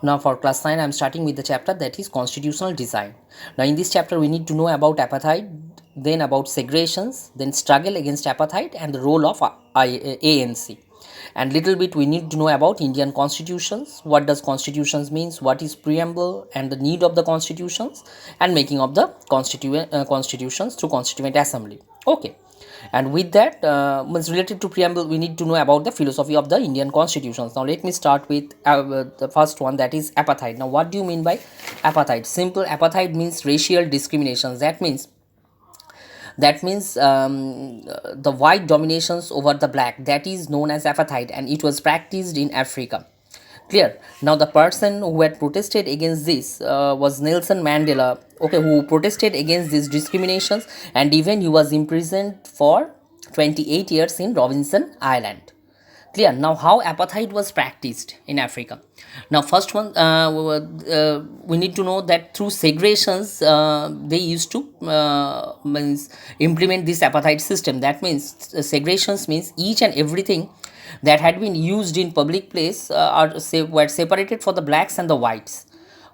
Now for class 9, I am starting with the chapter that is constitutional design. Now in this chapter we need to know about apartheid, then about segregations, then struggle against apartheid and the role of ANC. And little bit we need to know about Indian constitutions, what does constitutions means, what is preamble and the need of the constitutions, and making of the constitutions through constituent assembly. Okay, and with that means related to preamble we need to know about the philosophy of the Indian constitutions. Now let me start with the first one, that is apartheid. Now what do you mean by apartheid? Simple, apartheid means racial discriminations. That means the white dominations over the black, that is known as apartheid, and it was practiced in Africa. Clear. Now the person who had protested against this was Nelson Mandela, okay, who protested against these discriminations, and even he was imprisoned for 28 years in Robinson Island. Clear. Now how apartheid was practiced in Africa? Now first one, we need to know that through segregations they used to means implement this apartheid system. That means segregations means each and everything that had been used in public place were separated for the blacks and the whites.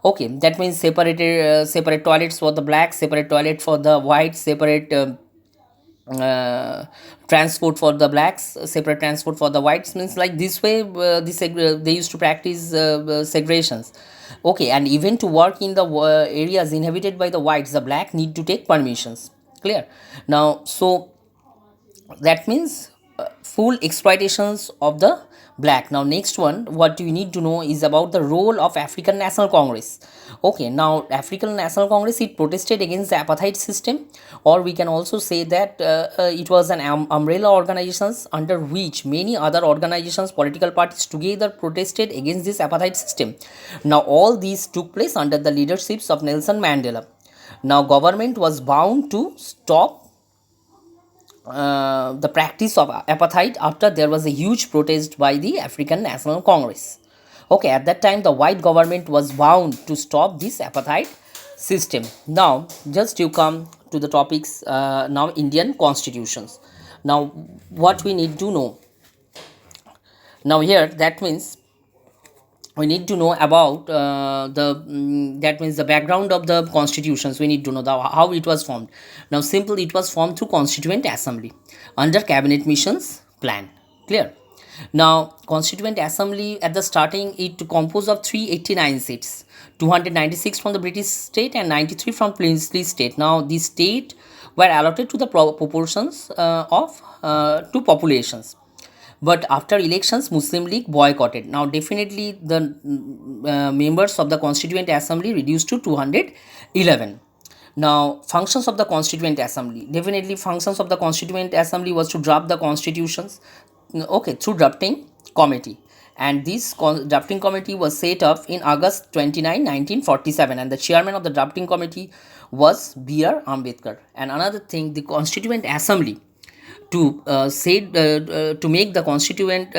Okay, that means separate toilets for the blacks, separate toilet for the whites, separate uh, transport for the blacks, separate transport for the whites, means like this way they used to practice segregations. Okay, and even to work in the areas inhabited by the whites, the black need to take permissions. Clear. Now so that means full exploitations of the black. Now next one, what you need to know is about the role of African National Congress. Okay, now African National Congress, it protested against the apartheid system, or we can also say that it was an umbrella organizations under which many other organizations, political parties together protested against this apartheid system. Now all these took place under the leaderships of Nelson Mandela. Now government was bound to stop the practice of apartheid after there was a huge protest by the African National Congress. Okay, at that time the white government was bound to stop this apartheid system. Now just you come to the topics, now Indian constitutions. Now what we need to know now here, that means we need to know about that means the background of the constitutions. We need to know how it was formed. Now simple, it was formed through constituent assembly under cabinet missions plan. Clear. Now constituent assembly at the starting, it composed of 389 seats, 296 from the British state and 93 from princely state. Now the state were allotted to the proportions of two populations, but after elections Muslim League boycotted. Now definitely the members of the constituent assembly reduced to 211. Now functions of the constituent assembly, definitely functions of the constituent assembly was to draft the constitutions, okay, through drafting committee. And this drafting committee was set up in August 29, 1947, and the chairman of the drafting committee was B.R. Ambedkar. And another thing, the constituent assembly to to make the constituent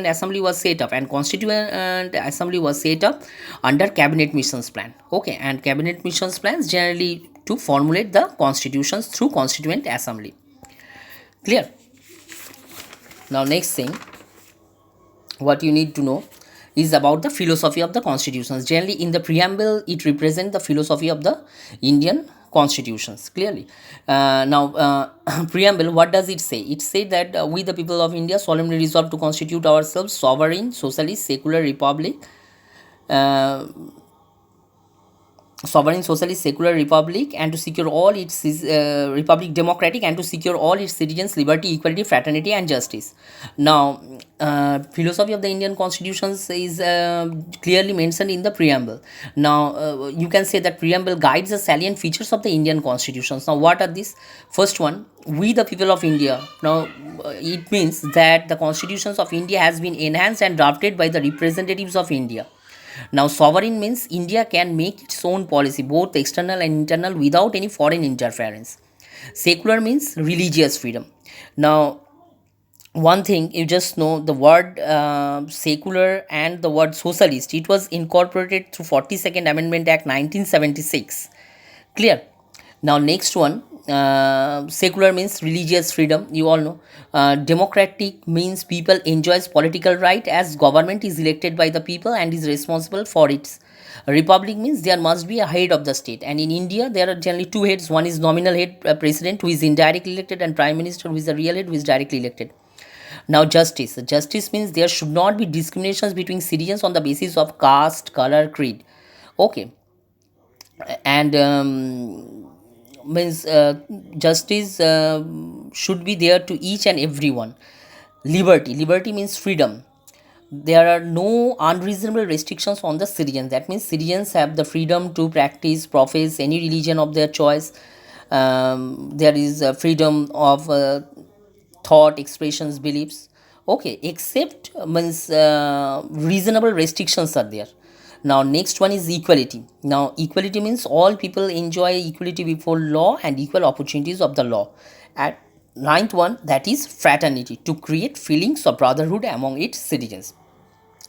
assembly was set up, and constituent assembly was set up under cabinet missions plan. Okay, and cabinet missions plans generally to formulate the constitutions through constituent assembly. Clear. Now next thing, what you need to know is about the philosophy of the constitutions. Generally in the preamble, it represents the philosophy of the Indian constitutions clearly. Now preamble, what does it say? It says that we the people of India solemnly resolve to constitute ourselves sovereign, socialist, secular republic, uh, sovereign, socialist, secular republic, and to secure all its republic democratic, and to secure all its citizens liberty, equality, fraternity and justice. Now philosophy of the Indian constitutions is clearly mentioned in the preamble. Now you can say that preamble guides the salient features of the Indian constitutions. Now what are these? First one, we the people of India. Now it means that the constitutions of India has been enhanced and drafted by the representatives of India. Now, sovereign means India can make its own policy, both external and internal, without any foreign interference. Secular means religious freedom. Now, one thing you just know, the word secular and the word socialist, it was incorporated through 42nd Amendment Act 1976. Clear. Now next one, Secular means religious freedom, you all know. Democratic means people enjoys political right as government is elected by the people and is responsible for its. Republic means there must be a head of the state, and in India there are generally two heads. One is nominal head, president, who is indirectly elected, and prime minister, who is the real head, who is directly elected. Now, justice means there should not be discriminations between citizens on the basis of caste, color, creed. Okay. And means justice should be there to each and everyone. Liberty means freedom. There are no unreasonable restrictions on the citizens. That means citizens have the freedom to practice, profess any religion of their choice. There is freedom of thought, expressions, beliefs. Okay, except means reasonable restrictions are there. Now, next one is equality. Now, equality means all people enjoy equality before law and equal opportunities of the law. At ninth one, that is fraternity, to create feelings of brotherhood among its citizens.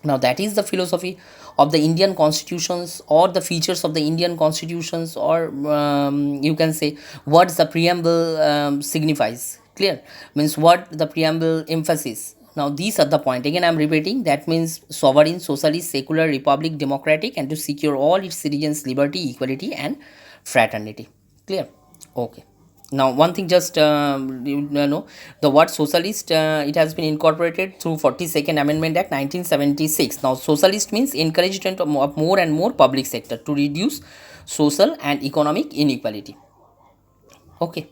Now, that is the philosophy of the Indian constitutions, or the features of the Indian constitutions, or you can say what the preamble signifies. Clear? Means what the preamble emphasis. Now, these are the point. Again, I am repeating. That means sovereign, socialist, secular, republic, democratic, and to secure all its citizens' liberty, equality, and fraternity. Clear? Okay. Now, one thing, just you know, the word socialist, it has been incorporated through 42nd Amendment Act 1976. Now, socialist means encouragement of more and more public sector to reduce social and economic inequality. Okay.